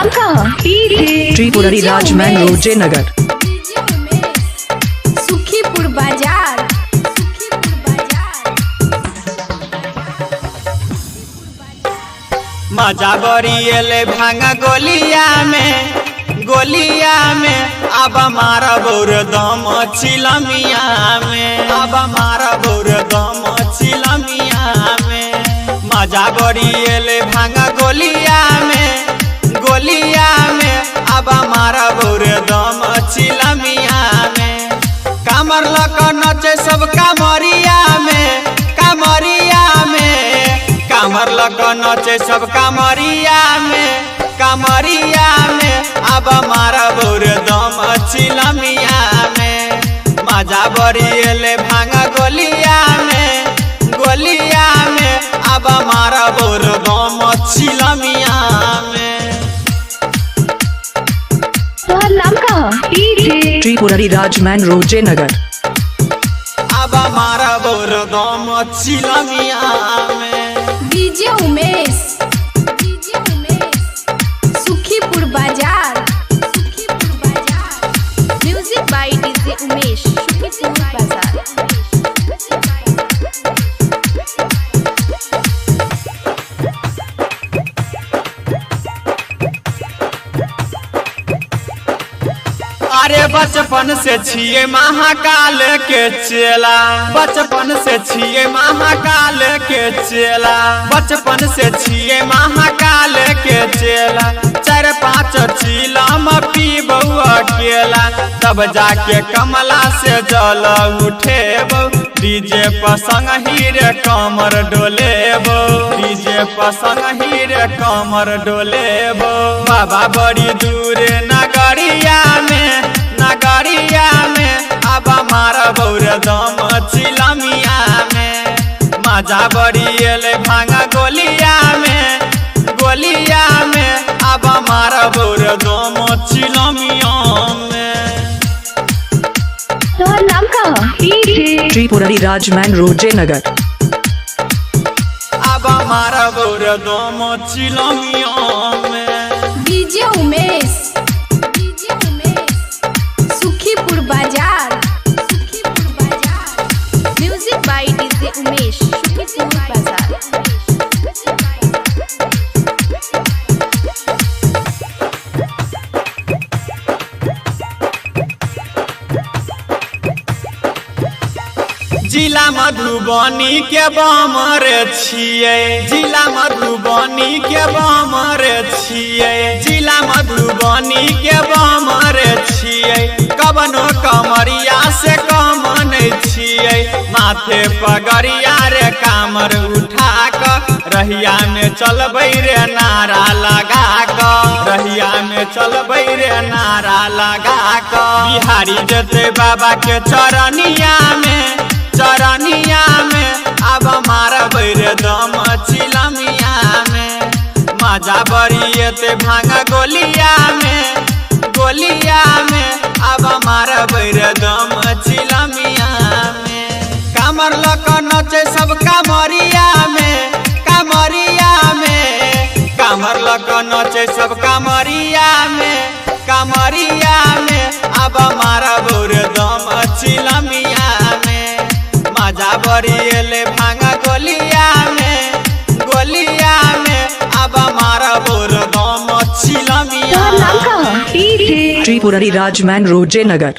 नाम कहाँ? त्रिपुरारी राजमैन रोजे नगर। सुखीपुर बाजार। मजा बरिएले भांगा गोलिया में अब मारा बोर दम चिलमिया में, अब मारा बोर दम चिलमिया में। मजा बरिएले भांगा गोलिया में अब मारा बोर दम चिलमिया में। कामर लक नचे सब कामरिया में, कामर लक नचे सब कामरिया में अब मारा बोर दम चिलमिया में। मजा बरिएले भांगा गोलिया में अब मारा बोर दम चिलमिया में। नाम कहाँ? त्रिपुरारी राजमैन रोजे नगर। अब मारा बोर दम चिलमिया में। DJ Umesh. Sukhipur Bazar. Music by DJ Umesh, Sukhipur Bazar. अरे बचपन से छिए महाकाल के चेला, बचपन से छिए महाकाल के चेला, बचपन से छिए महाकाल के चेला। 4-5 चिलम पी बउआ केला, तब जाके कमला से जल उठेबो। डीजे पसंग हीरे कमर डोलेबो, डीजे पसंग हीरे कमर डोलेबो। बाबा बड़ी दूर नगरिया में अब मारा बोर दम चिलमिया में। मजा बरिएले भांगा गोलिया में अब मारा बोर दम चिलमिया में। नाम कहाँ? त्रिपुरारी राजमैन रोजे नगर। अब मारा बोर दम चिलमिया में। DJ Umesh. Sukhipur Bazar. Music by DJ Umesh, Sukhipur Bazar. जिला मधुबनी के बमर छिए, जिला मधुबनी के बमर छिए, जिला मधुबनी के बमर छिए। कबनो कमरिया से कम नहीं छिए, माथे पगड़िया रे कामर उठा क रहिया में चलबै रे नारा लगा क, रहिया में चलबै रे नारा लगा क। बिहारी जते बाबा के चरनिया में अब मारा बैर दम चिलमिया में। मजा बरिएते भांगा गोलिया में अब मारा बैर दम चिलमिया में। कामर लक नचे सब कामरिया में, कामर लक नचे सब कामरिया में अब मारा बोर दम चिलमिया में। मजा बरिएले भांगा गोलिया में अब मारा बोर दम चिलमिया। त्रिपुरारी राजमैन रोजे नगर।